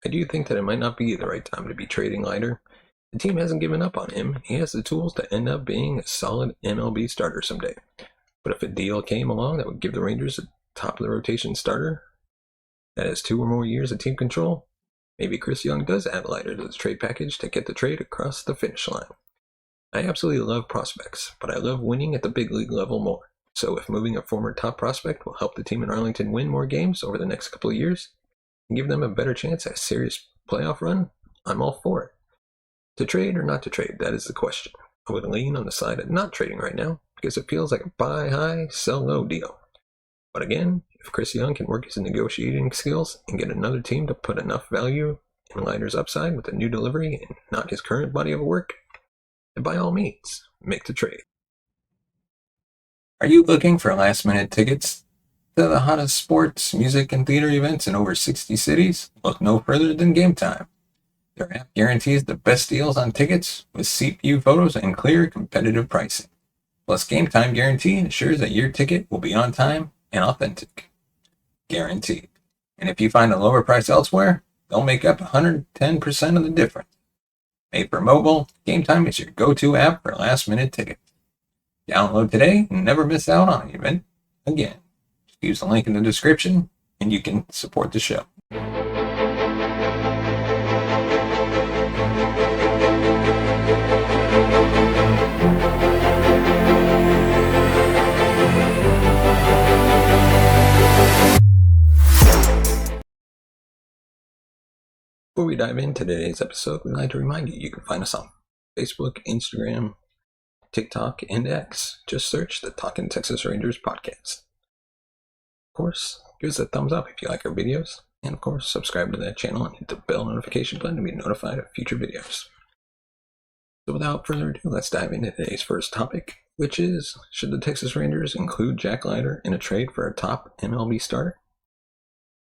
I do think that it might not be the right time to be trading Leiter. The team hasn't given up on him. He has the tools to end up being a solid MLB starter someday. But if a deal came along that would give the Rangers a top of the rotation starter that has 2 or more years of team control, maybe Chris Young does add Leiter to the trade package to get the trade across the finish line. I absolutely love prospects, but I love winning at the big league level more. So if moving a former top prospect will help the team in Arlington win more games over the next couple of years and give them a better chance at a serious playoff run, I'm all for it. To trade or not to trade, that is the question. I would lean on the side of not trading right now because it feels like a buy high, sell low deal. But again, if Chris Young can work his negotiating skills and get another team to put enough value in Leiter's upside with a new delivery and not his current body of work, then by all means, make the trade. Are you looking for last-minute tickets to the hottest sports, music, and theater events in over 60 cities? Look no further than Game Time. Their app guarantees the best deals on tickets with seat view photos and clear, competitive pricing. Plus, Game Time guarantee ensures that your ticket will be on time and authentic. Guaranteed. And if you find a lower price elsewhere, they'll make up 110% of the difference. Made for mobile, Game Time is your go-to app for last-minute tickets. Download today and never miss out on an event again. Just use the link in the description and you can support the show. Before we dive into today's episode, we'd like to remind you can find us on Facebook, Instagram, TikTok, and X. Just search the Talkin' Texas Rangers podcast. Of course, give us a thumbs up if you like our videos. And of course, subscribe to that channel and hit the bell notification button to be notified of future videos. So without further ado, let's dive into today's first topic, which is, should the Texas Rangers include Jack Leiter in a trade for a top MLB starter?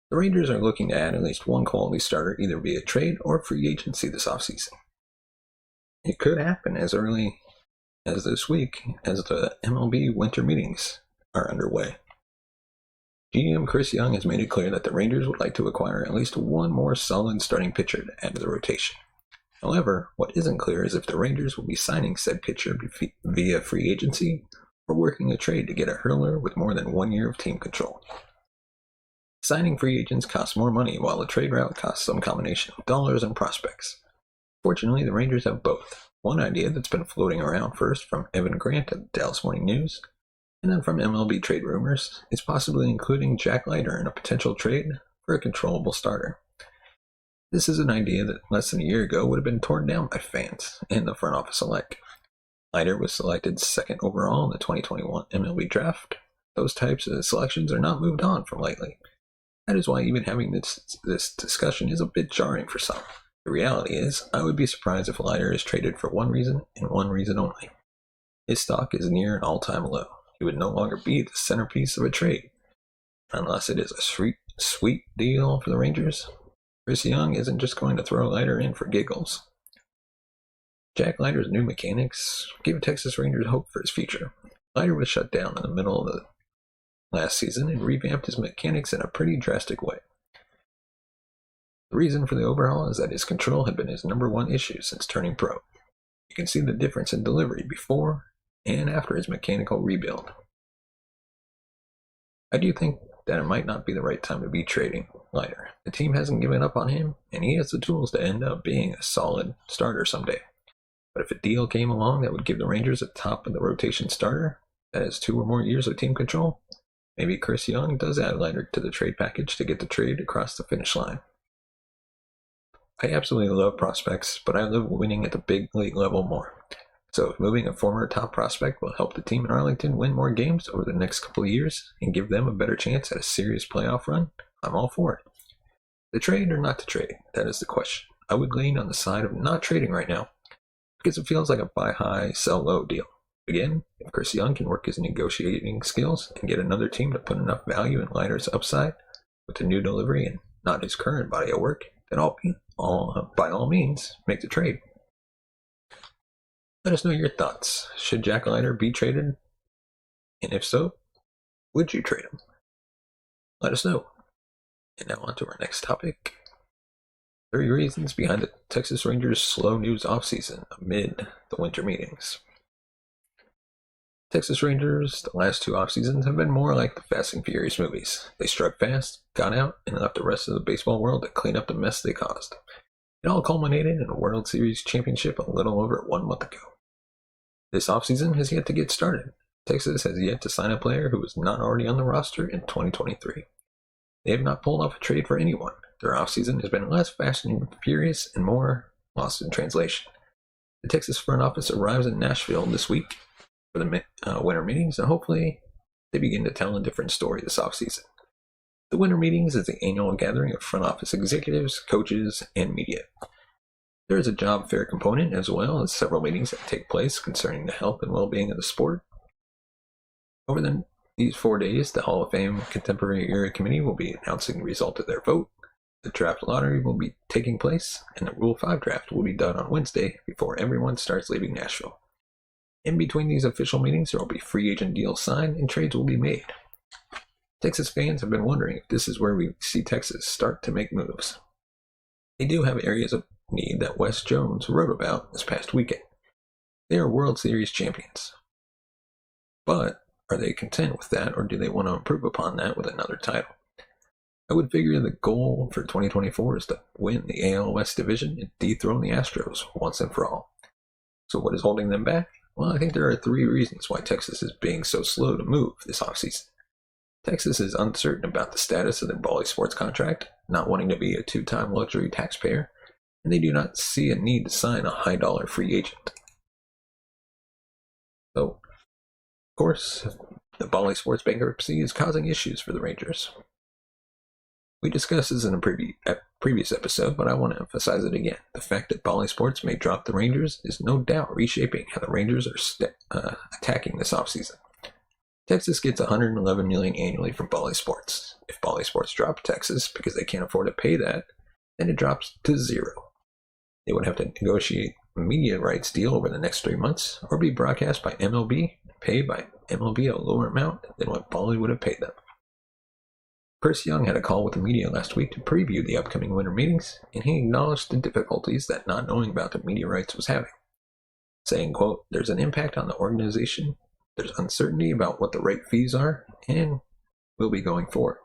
The Rangers are looking to add at least one quality starter either via trade or free agency this offseason. It could happen as early as this week as the MLB winter meetings are underway. GM Chris Young has made it clear that the Rangers would like to acquire at least one more solid starting pitcher to add to the rotation. However, what isn't clear is if the Rangers will be signing said pitcher via free agency or working a trade to get a hurler with more than 1 year of team control. Signing free agents costs more money, while the trade route costs some combination of dollars and prospects. Fortunately, the Rangers have both. One idea that's been floating around first from Evan Grant at the Dallas Morning News, and then from MLB trade rumors, is possibly including Jack Leiter in a potential trade for a controllable starter. This is an idea that less than a year ago would have been torn down by fans and the front office alike. Leiter was selected second overall in the 2021 MLB draft. Those types of selections are not moved on from lately. That is why even having this discussion is a bit jarring for some. The reality is, I would be surprised if Leiter is traded for one reason and one reason only. His stock is near an all-time low. He would no longer be the centerpiece of a trade. Unless it is a sweet deal for the Rangers, Chris Young isn't just going to throw Leiter in for giggles. Jack Leiter's new mechanics give Texas Rangers hope for his future. Leiter was shut down in the middle of the last season and revamped his mechanics in a pretty drastic way. The reason for the overhaul is that his control had been his number one issue since turning pro. You can see the difference in delivery before and after his mechanical rebuild. I do think that it might not be the right time to be trading Leiter. The team hasn't given up on him, and he has the tools to end up being a solid starter someday. But if a deal came along that would give the Rangers a top of the rotation starter that has 2 or more years of team control, maybe Chris Young does add Leiter to the trade package to get the trade across the finish line. I absolutely love prospects, but I love winning at the big league level more. So if moving a former top prospect will help the team in Arlington win more games over the next couple of years and give them a better chance at a serious playoff run, I'm all for it. To trade or not to trade, that is the question. I would lean on the side of not trading right now because it feels like a buy high, sell low deal. Again, if Chris Young can work his negotiating skills and get another team to put enough value in Leiter's upside with a new delivery and not his current body of work, then by all means, make the trade. Let us know your thoughts. Should Jack Leiter be traded? And if so, would you trade him? Let us know. And now on to our next topic. 3 reasons behind the Texas Rangers' slow news offseason amid the winter meetings. Texas Rangers, the last 2 off seasons, have been more like the Fast and Furious movies. They struck fast, got out, and left the rest of the baseball world to clean up the mess they caused. It all culminated in a World Series championship a little over 1 month ago. This offseason has yet to get started. Texas has yet to sign a player who was not already on the roster in 2023. They have not pulled off a trade for anyone. Their offseason has been less Fast and Furious and more lost in translation. The Texas front office arrives in Nashville this week for the winter meetings, and hopefully they begin to tell a different story this offseason. The winter meetings is the annual gathering of front office executives, coaches, and media. There is a job fair component as well as several meetings that take place concerning the health and well-being of the sport. Over these 4 days, the Hall of Fame Contemporary Era Committee will be announcing the result of their vote. The draft lottery will be taking place, and the Rule 5 draft will be done on Wednesday before everyone starts leaving Nashville. In between these official meetings, there will be free agent deals signed and trades will be made. Texas fans have been wondering if this is where we see Texas start to make moves. They do have areas of need that Wes Jones wrote about this past weekend. They are World Series champions. But are they content with that, or do they want to improve upon that with another title? I would figure the goal for 2024 is to win the AL West division and dethrone the Astros once and for all. So what is holding them back? Well, I think there are 3 reasons why Texas is being so slow to move this offseason. Texas is uncertain about the status of their Bally Sports contract, not wanting to be a 2-time luxury taxpayer, and they do not see a need to sign a high-dollar free agent. So, of course, the Bally Sports bankruptcy is causing issues for the Rangers. We discussed this in a previous episode, but I want to emphasize it again. The fact that Bally Sports may drop the Rangers is no doubt reshaping how the Rangers are attacking this offseason. Texas gets $111 million annually from Bally Sports. If Bally Sports drop Texas because they can't afford to pay that, then it drops to 0. They would have to negotiate a media rights deal over the next 3 months, or be broadcast by MLB, paid by MLB a lower amount than what Bally would have paid them. Chris Young had a call with the media last week to preview the upcoming winter meetings, and he acknowledged the difficulties that not knowing about the media rights was having, saying, quote, "There's an impact on the organization, there's uncertainty about what the right fees are, and will be going forward.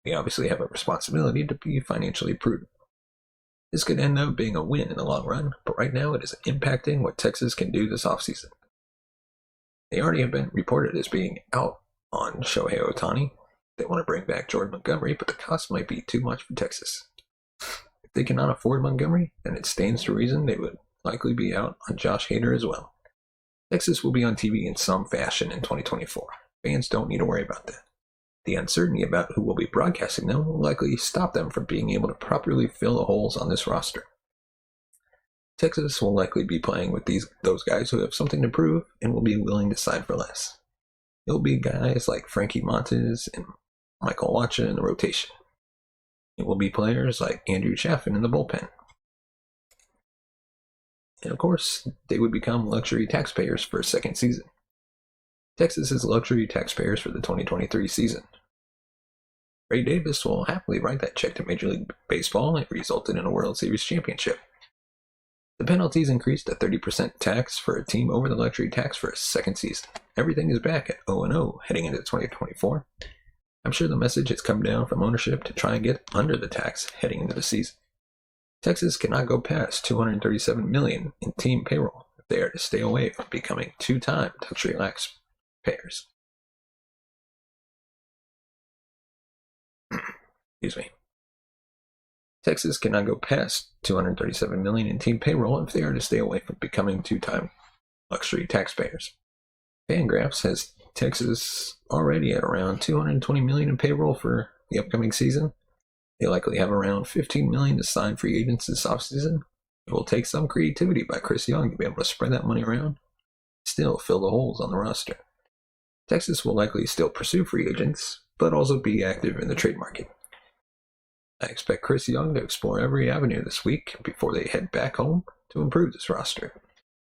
We obviously have a responsibility to be financially prudent. This could end up being a win in the long run, but right now it is impacting what Texas can do this offseason." They already have been reported as being out on Shohei Ohtani. They want to bring back Jordan Montgomery, but the cost might be too much for Texas. If they cannot afford Montgomery, then it stands to reason they would likely be out on Josh Hader as well. Texas will be on TV in some fashion in 2024. Fans don't need to worry about that. The uncertainty about who will be broadcasting them will likely stop them from being able to properly fill the holes on this roster. Texas will likely be playing with those guys who have something to prove and will be willing to sign for less. It will be guys like Frankie Montes and Michael Wacha in the rotation. It will be players like Andrew Chafin in the bullpen. And of course, they would become luxury taxpayers for a second season. Texas is luxury taxpayers for the 2023 season. Ray Davis will happily write that check to Major League Baseball. It resulted in a World Series championship. The penalties increased to 30% tax for a team over the luxury tax for a second season. Everything is back at 0-0 heading into 2024. I'm sure the message has come down from ownership to try and get under the tax heading into the season. Texas cannot go past $237 million in team payroll if they are to stay away from becoming 2-time luxury taxpayers. Excuse me. Texas cannot go past $237 million in team payroll if they are to stay away from becoming 2-time luxury taxpayers. Fangraphs has Texas already at around $220 million in payroll for the upcoming season. They likely have around $15 million to sign free agents this offseason. It will take some creativity by Chris Young to be able to spread that money around, still fill the holes on the roster. Texas will likely still pursue free agents, but also be active in the trade market. I expect Chris Young to explore every avenue this week before they head back home to improve this roster.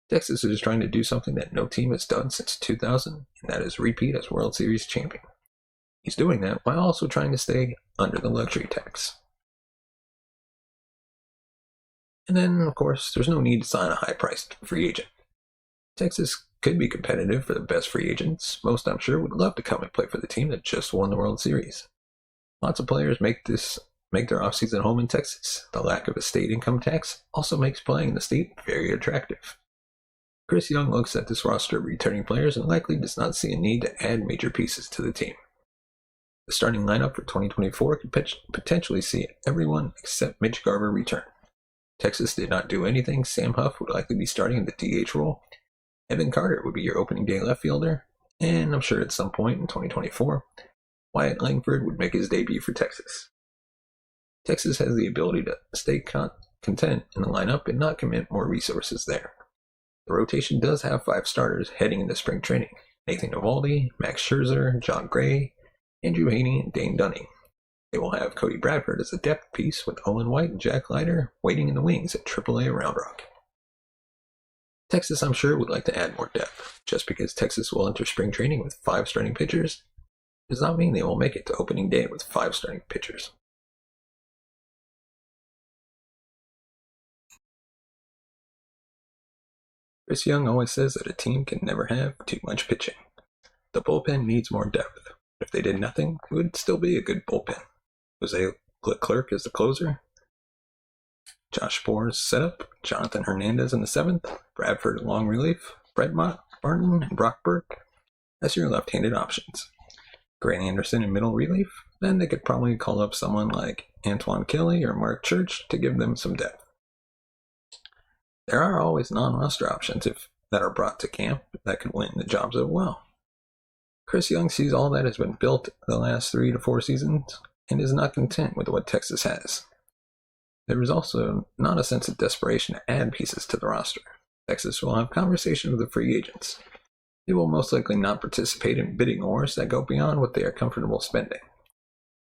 Texas is trying to do something that no team has done since 2000, and that is repeat as World Series champion. He's doing that while also trying to stay under the luxury tax. And then, of course, there's no need to sign a high-priced free agent. Texas could be competitive for the best free agents. Most, I'm sure, would love to come and play for the team that just won the World Series. Lots of players make their offseason home in Texas. The lack of a state income tax also makes playing in the state very attractive. Chris Young looks at this roster of returning players and likely does not see a need to add major pieces to the team. The starting lineup for 2024 could potentially see everyone except Mitch Garver return. Texas did not do anything. Sam Huff would likely be starting in the DH role. Evan Carter would be your opening day left fielder. And I'm sure at some point in 2024, Wyatt Langford would make his debut for Texas. Texas has the ability to stay content in the lineup and not commit more resources there. The rotation does have 5 starters heading into spring training: Nathan Eovaldi, Max Scherzer, John Gray, Andrew Heaney, and Dane Dunning. They will have Cody Bradford as a depth piece with Owen White and Jack Leiter waiting in the wings at AAA Round Rock. Texas, I'm sure, would like to add more depth. Just because Texas will enter spring training with 5 starting pitchers does not mean they will make it to opening day with 5 starting pitchers. Chris Young always says that a team can never have too much pitching. The bullpen needs more depth. If they did nothing, it would still be a good bullpen. Jose Leclerc is the closer, Josh Bohr's setup, Jonathan Hernandez in the 7th, Bradford in long relief, Brett Martin and Brock Burke as your left-handed options. Grant Anderson in middle relief, then they could probably call up someone like Antoine Kelly or Mark Church to give them some depth. There are always non-roster options that are brought to camp that could win the jobs as well. Chris Young sees all that has been built the last 3 to 4 seasons and is not content with what Texas has. There is also not a sense of desperation to add pieces to the roster. Texas will have conversations with the free agents. They will most likely not participate in bidding wars that go beyond what they are comfortable spending.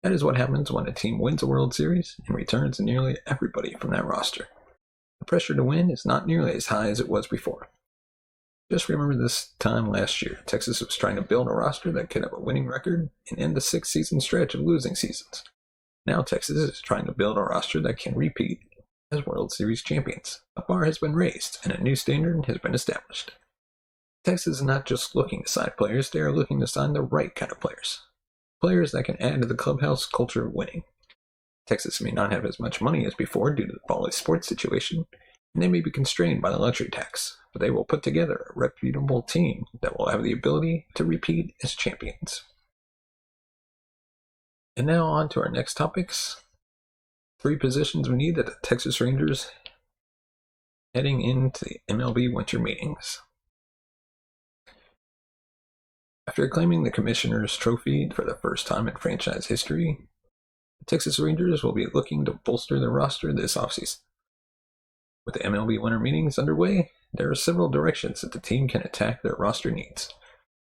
That is what happens when a team wins a World Series and returns nearly everybody from that roster. The pressure to win is not nearly as high as it was before. Just remember this time last year, Texas was trying to build a roster that could have a winning record and end the 6-season stretch of losing seasons. Now Texas is trying to build a roster that can repeat as World Series champions. A bar has been raised and a new standard has been established. Texas is not just looking to sign players, they are looking to sign the right kind of players. Players that can add to the clubhouse culture of winning. Texas may not have as much money as before due to the Bally Sports situation, and they may be constrained by the luxury tax, but they will put together a reputable team that will have the ability to repeat as champions. And now on to our next topics. 3 positions we need at the Texas Rangers heading into the MLB winter meetings. After claiming the Commissioner's Trophy for the first time in franchise history, the Texas Rangers will be looking to bolster their roster this offseason. With the MLB winter meetings underway, there are several directions that the team can attack their roster needs.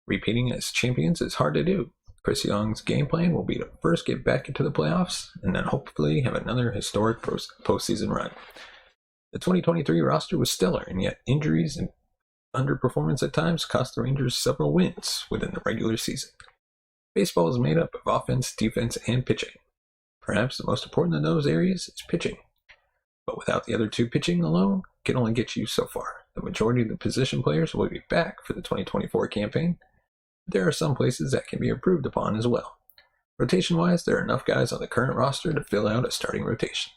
Repeating as champions is hard to do. Chris Young's game plan will be to first get back into the playoffs and then hopefully have another historic postseason run. The 2023 roster was stellar, and yet injuries and underperformance at times cost the Rangers several wins within the regular season. Baseball is made up of offense, defense, and pitching. Perhaps the most important of those areas is pitching. But without the other 2, pitching alone can only get you so far. The majority of the position players will be back for the 2024 campaign. There are some places that can be improved upon as well. Rotation-wise, there are enough guys on the current roster to fill out a starting rotation.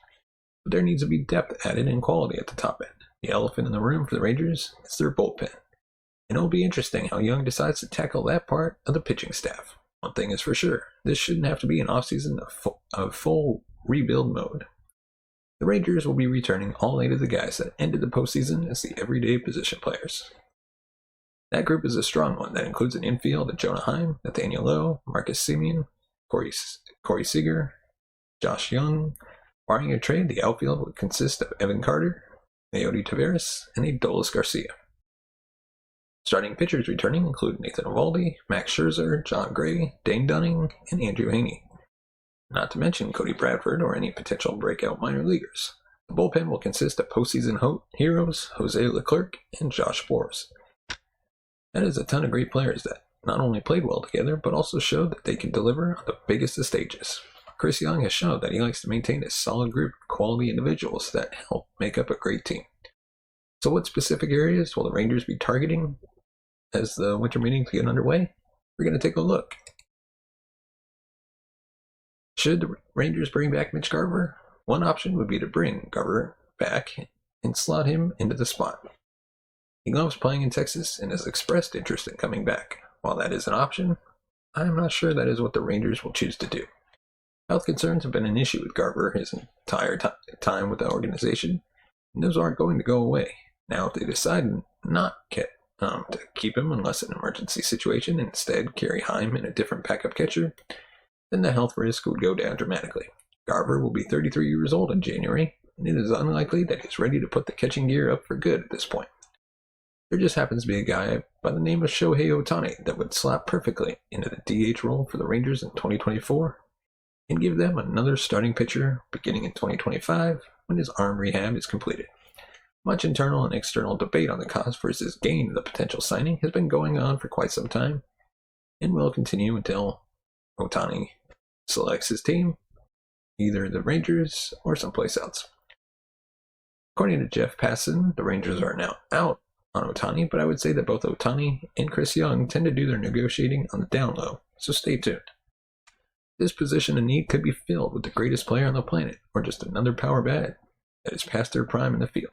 But there needs to be depth added and quality at the top end. The elephant in the room for the Rangers is their bullpen. And it'll be interesting how Young decides to tackle that part of the pitching staff. One thing is for sure, this shouldn't have to be an offseason of full rebuild mode. The Rangers will be returning all 8 of the guys that ended the postseason as the everyday position players. That group is a strong one that includes an infield of Jonah Heim, Nathaniel Lowe, Marcus Semien, Corey Seager, Josh Young. Barring a trade, the outfield would consist of Evan Carter, Leody Taveras, and Adolis Garcia. Starting pitchers returning include Nathan Eovaldi, Max Scherzer, John Gray, Dane Dunning, and Andrew Heaney. Not to mention Cody Bradford or any potential breakout minor leaguers. The bullpen will consist of postseason heroes Jose Leclerc and Josh Bohr's. That is a ton of great players that not only played well together, but also showed that they can deliver on the biggest of stages. Chris Young has shown that he likes to maintain a solid group of quality individuals that help make up a great team. So what specific areas will the Rangers be targeting as the winter meetings get underway? We're going to take a look. Should the Rangers bring back Mitch Garver? One option would be to bring Garver back and slot him into the spot. He loves playing in Texas and has expressed interest in coming back. While that is an option, I am not sure that is what the Rangers will choose to do. Health concerns have been an issue with Garver his entire time with the organization, and those aren't going to go away. Now, if they decide not to keep him unless an emergency situation and instead carry Heim and a different backup catcher, then the health risk would go down dramatically. Garver will be 33 years old in January, and it is unlikely that he's ready to put the catching gear up for good at this point. There just happens to be a guy by the name of Shohei Ohtani that would slot perfectly into the DH role for the Rangers in 2024 and give them another starting pitcher beginning in 2025 when his arm rehab is completed. Much internal and external debate on the cost versus gain of the potential signing has been going on for quite some time and will continue until Ohtani selects his team, either the Rangers or someplace else. According to Jeff Passan, the Rangers are now out on Ohtani, but I would say that both Ohtani and Chris Young tend to do their negotiating on the down low, so stay tuned. This position of need could be filled with the greatest player on the planet, or just another power bat that is past their prime in the field.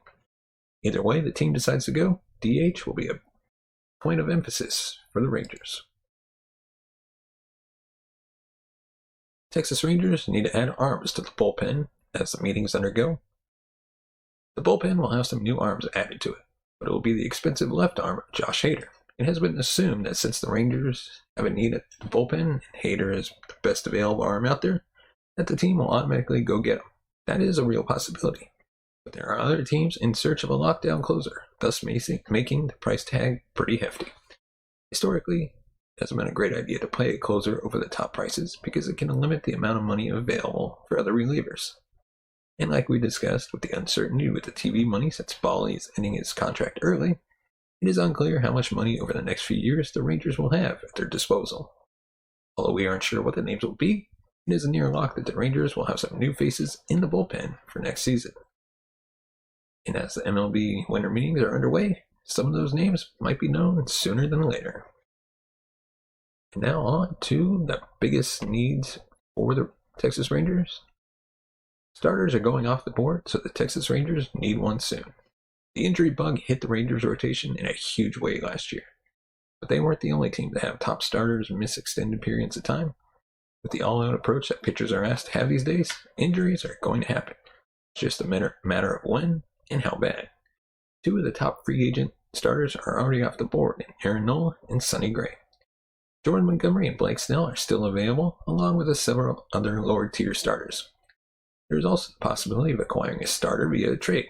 Either way the team decides to go, DH will be a point of emphasis for the Rangers. Texas Rangers need to add arms to the bullpen as the meetings undergo. The bullpen will have some new arms added to it, but it will be the expensive left arm of Josh Hader. It has been assumed that since the Rangers have a need at the bullpen, and Hader is the best available arm out there, that the team will automatically go get him. That is a real possibility. But there are other teams in search of a lockdown closer, thus making the price tag pretty hefty. Historically, it hasn't been a great idea to play a closer over the top prices because it can limit the amount of money available for other relievers. And like we discussed with the uncertainty with the TV money since Bally is ending his contract early, it is unclear how much money over the next few years the Rangers will have at their disposal. Although we aren't sure what the names will be, it is a near lock that the Rangers will have some new faces in the bullpen for next season. And as the MLB winter meetings are underway, some of those names might be known sooner than later. And now on to the biggest needs for the Texas Rangers. Starters are going off the board, so the Texas Rangers need one soon. The injury bug hit the Rangers rotation in a huge way last year, but they weren't the only team to have top starters miss extended periods of time. With the all-out approach that pitchers are asked to have these days, injuries are going to happen. It's just a matter of when and how bad. Two of the top free agent starters are already off the board in Aaron Nola and Sonny Gray. Jordan Montgomery and Blake Snell are still available, along with several other lower-tier starters. There is also the possibility of acquiring a starter via a trade.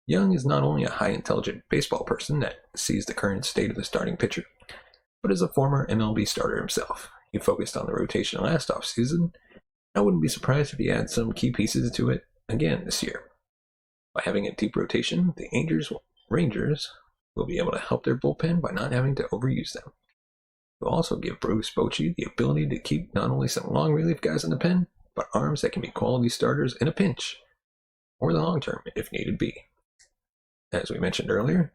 Young is not only a high-intelligent baseball person that sees the current state of the starting pitcher, but is a former MLB starter himself. He focused on the rotation last offseason. I wouldn't be surprised if he adds some key pieces to it again this year. By having a deep rotation, the Rangers will be able to help their bullpen by not having to overuse them. It will also give Bruce Bochy the ability to keep not only some long relief guys in the pen, but arms that can be quality starters in a pinch, or the long term if needed be. As we mentioned earlier,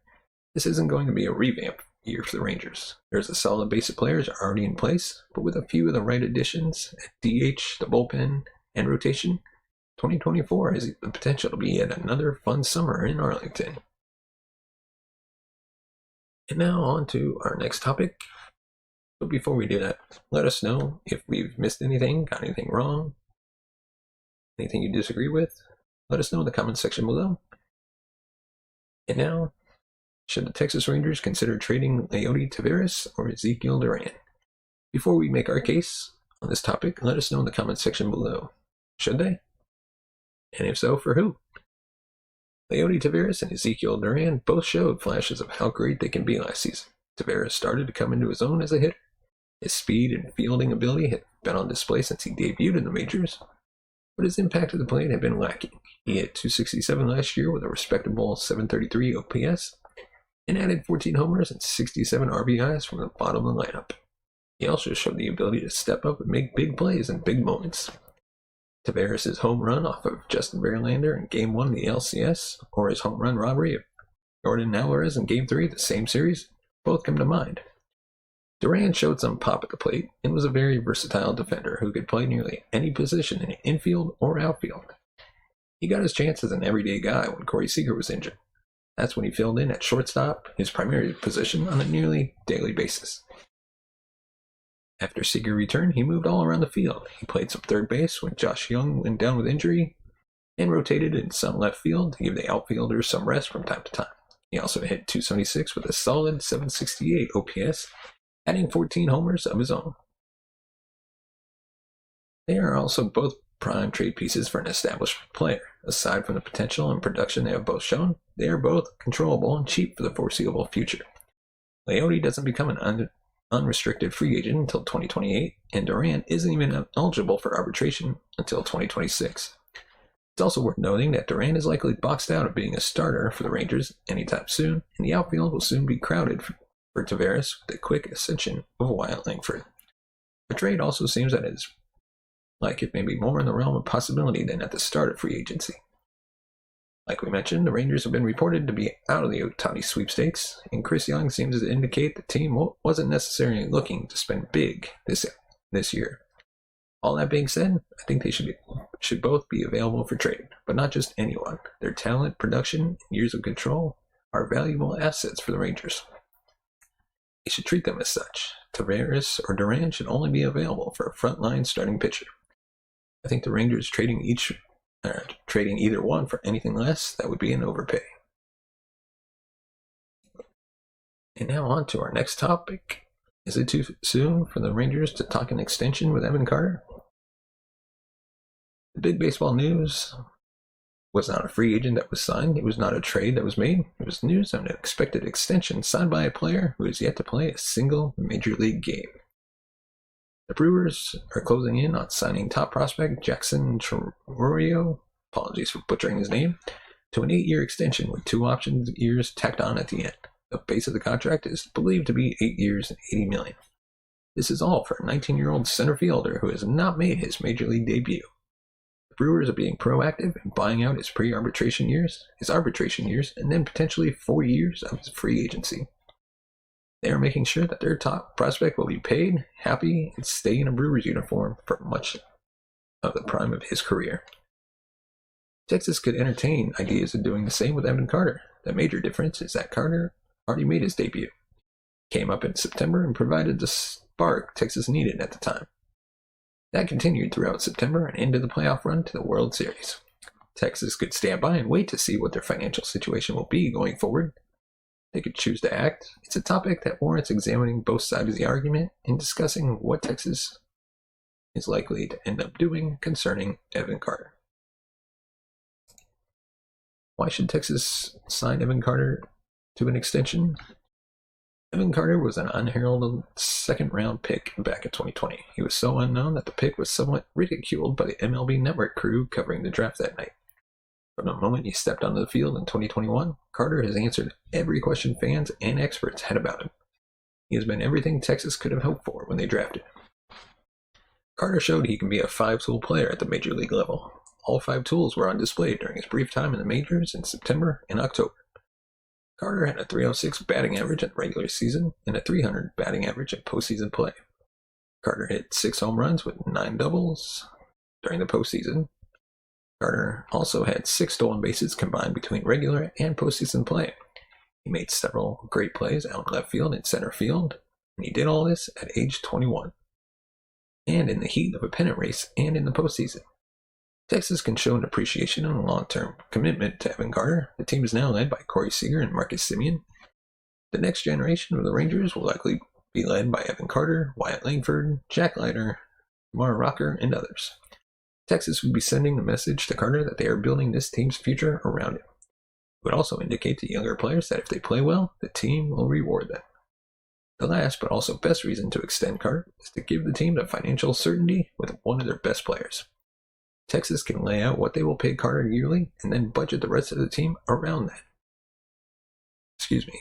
this isn't going to be a revamp year for the Rangers. There's a solid base of players already in place, but with a few of the right additions at DH, the bullpen, and rotation, 2024 has the potential to be yet another fun summer in Arlington. And now on to our next topic. But before we do that, let us know if we've missed anything, got anything wrong, anything you disagree with. Let us know in the comments section below. And now, should the Texas Rangers consider trading Leody Taveras or Ezekiel Duran? Before we make our case on this topic, let us know in the comments section below. Should they? And if so, for who? Leody Taveras and Ezekiel Duran both showed flashes of how great they can be last season. Taveras started to come into his own as a hitter. His speed and fielding ability had been on display since he debuted in the majors, but his impact at the plate had been lacking. He hit .267 last year with a respectable .733 OPS, and added 14 homers and 67 RBIs from the bottom of the lineup. He also showed the ability to step up and make big plays in big moments. Tavares' home run off of Justin Verlander in Game 1 of the LCS, or his home run robbery of Jordan Alvarez in Game 3 of the same series, both come to mind. Duran showed some pop at the plate and was a very versatile defender who could play nearly any position in infield or outfield. He got his chance as an everyday guy when Corey Seager was injured. That's when he filled in at shortstop, his primary position, on a nearly daily basis. After Seager returned, he moved all around the field. He played some third base when Josh Young went down with injury, and rotated in some left field to give the outfielders some rest from time to time. He also hit .276 with a solid .768 OPS, adding 14 homers of his own. They are also both prime trade pieces for an established player. Aside from the potential and production they have both shown, they are both controllable and cheap for the foreseeable future. Leote doesn't become an unrestricted free agent until 2028, and Duran isn't even eligible for arbitration until 2026. It's also worth noting that Duran is likely boxed out of being a starter for the Rangers anytime soon, and the outfield will soon be crowded for Tavares with the quick ascension of Wyatt Langford. The trade also seems that it's like it may be more in the realm of possibility than at the start of free agency. Like we mentioned, the Rangers have been reported to be out of the Ohtani sweepstakes, and Chris Young seems to indicate the team wasn't necessarily looking to spend big this year. All that being said, I think they should both be available for trade, but not just anyone. Their talent, production, and years of control are valuable assets for the Rangers. They should treat them as such. Tavares or Duran should only be available for a frontline starting pitcher. I think the Rangers trading either one for anything less, that would be an overpay. And now on to our next topic. Is it too soon for the Rangers to talk an extension with Evan Carter? The big baseball news was not a free agent that was signed. It was not a trade that was made. It was news of an expected extension signed by a player who has yet to play a single major league game. The Brewers are closing in on signing top prospect Jackson Chourio, apologies for butchering his name, to an 8-year extension with 2 option years tacked on at the end. The base of the contract is believed to be 8 years and $80 million. This is all for a 19-year-old center fielder who has not made his major league debut. The Brewers are being proactive in buying out his arbitration years, and then potentially 4 years of his free agency. They are making sure that their top prospect will be paid, happy, and stay in a Brewers uniform for much of the prime of his career. Texas could entertain ideas of doing the same with Evan Carter. The major difference is that Carter already made his debut, came up in September, and provided the spark Texas needed at the time. That continued throughout September and into the playoff run to the World Series. Texas could stand by and wait to see what their financial situation will be going forward. They could choose to act. It's a topic that warrants examining both sides of the argument and discussing what Texas is likely to end up doing concerning Evan Carter. Why should Texas sign Evan Carter to an extension? Evan Carter was an unheralded second-round pick back in 2020. He was so unknown that the pick was somewhat ridiculed by the MLB Network crew covering the draft that night. From the moment he stepped onto the field in 2021, Carter has answered every question fans and experts had about him. He has been everything Texas could have hoped for when they drafted him. Carter showed he can be a 5-tool player at the major league level. All 5 tools were on display during his brief time in the majors in September and October. Carter had a .306 batting average in the regular season and a .300 batting average in postseason play. Carter hit 6 home runs with 9 doubles during the postseason. Carter also had 6 stolen bases combined between regular and postseason play. He made several great plays out in left field and center field, and he did all this at age 21, and in the heat of a pennant race and in the postseason. Texas can show an appreciation and a long-term commitment to Evan Carter. The team is now led by Corey Seager and Marcus Semien. The next generation of the Rangers will likely be led by Evan Carter, Wyatt Langford, Jack Leiter, Kumar Rocker, and others. Texas would be sending the message to Carter that they are building this team's future around him. It would also indicate to younger players that if they play well, the team will reward them. The last, but also best reason to extend Carter is to give the team the financial certainty with one of their best players. Texas can lay out what they will pay Carter yearly and then budget the rest of the team around that.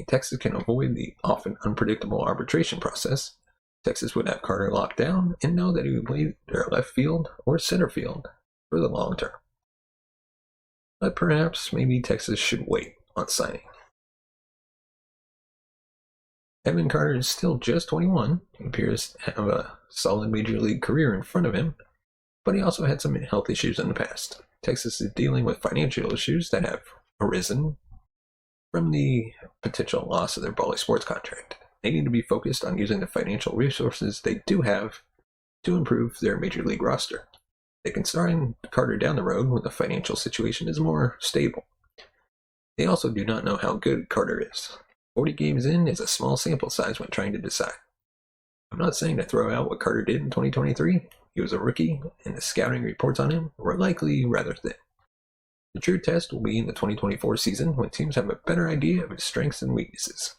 Texas can avoid the often unpredictable arbitration process. Texas would have Carter locked down and know that he would play either left field or center field for the long term. But perhaps maybe Texas should wait on signing. Evan Carter is still just 21. He appears to have a solid major league career in front of him, but he also had some health issues in the past. Texas is dealing with financial issues that have arisen from the potential loss of their Bally Sports contract. They need to be focused on using the financial resources they do have to improve their major league roster. They can sign Carter down the road when the financial situation is more stable. They also do not know how good Carter is. 40 games in is a small sample size when trying to decide. I'm not saying to throw out what Carter did in 2023. He was a rookie, and the scouting reports on him were likely rather thin. The true test will be in the 2024 season when teams have a better idea of his strengths and weaknesses.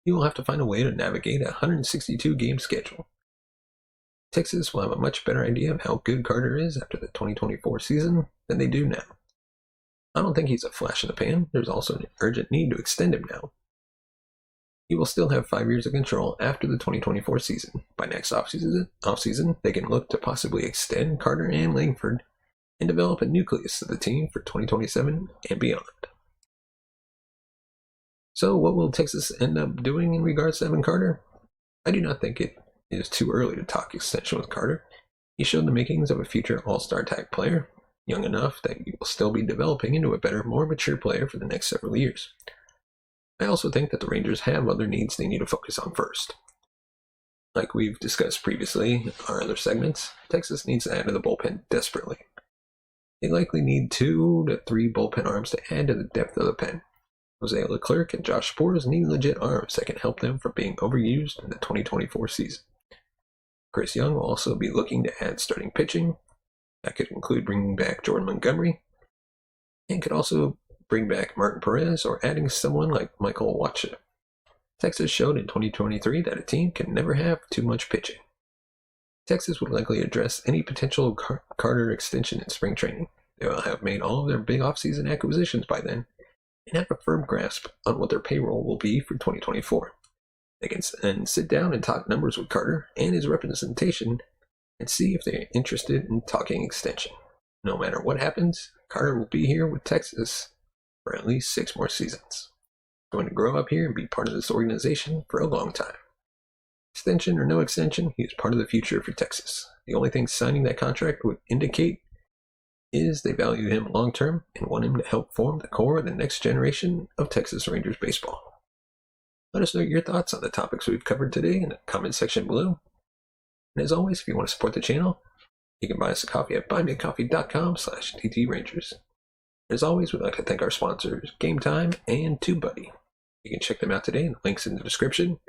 He will have to find a way to navigate a 162-game schedule. Texas will have a much better idea of how good Carter is after the 2024 season than they do now. I don't think he's a flash in the pan. There's also an urgent need to extend him now. He will still have 5 years of control after the 2024 season. By next offseason, they can look to possibly extend Carter and Langford and develop a nucleus of the team for 2027 and beyond. So what will Texas end up doing in regards to Evan Carter? I do not think it is too early to talk extension with Carter. He showed the makings of a future all-star type player, young enough that he will still be developing into a better, more mature player for the next several years. I also think that the Rangers have other needs they need to focus on first. Like we've discussed previously in our other segments, Texas needs to add to the bullpen desperately. They likely need 2 to 3 bullpen arms to add to the depth of the pen. Jose Leclerc and Josh Spores need legit arms that can help them from being overused in the 2024 season. Chris Young will also be looking to add starting pitching. That could include bringing back Jordan Montgomery, and could also bring back Martin Perez or adding someone like Michael Wacha. Texas showed in 2023 that a team can never have too much pitching. Texas would likely address any potential Carter extension in spring training. They will have made all of their big offseason acquisitions by then and have a firm grasp on what their payroll will be for 2024. They can then sit down and talk numbers with Carter and his representation and see if they're interested in talking extension. No matter what happens, Carter will be here with Texas for at least 6 more seasons. He's going to grow up here and be part of this organization for a long time. Extension or no extension, he is part of the future for Texas. The only thing signing that contract would indicate is they value him long term and want him to help form the core of the next generation of Texas Rangers baseball. Let us know your thoughts on the topics we've covered today in the comment section below. And as always, if you want to support the channel, you can buy us a coffee at buymeacoffee.com/TTRangers. As always, we'd like to thank our sponsors, Game Time and TubeBuddy. You can check them out today, and the link's in the description.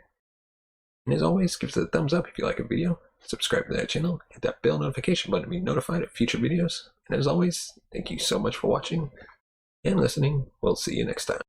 And as always, give us a thumbs up if you like a video, subscribe to that channel, hit that bell notification button to be notified of future videos. And as always, thank you so much for watching and listening. We'll see you next time.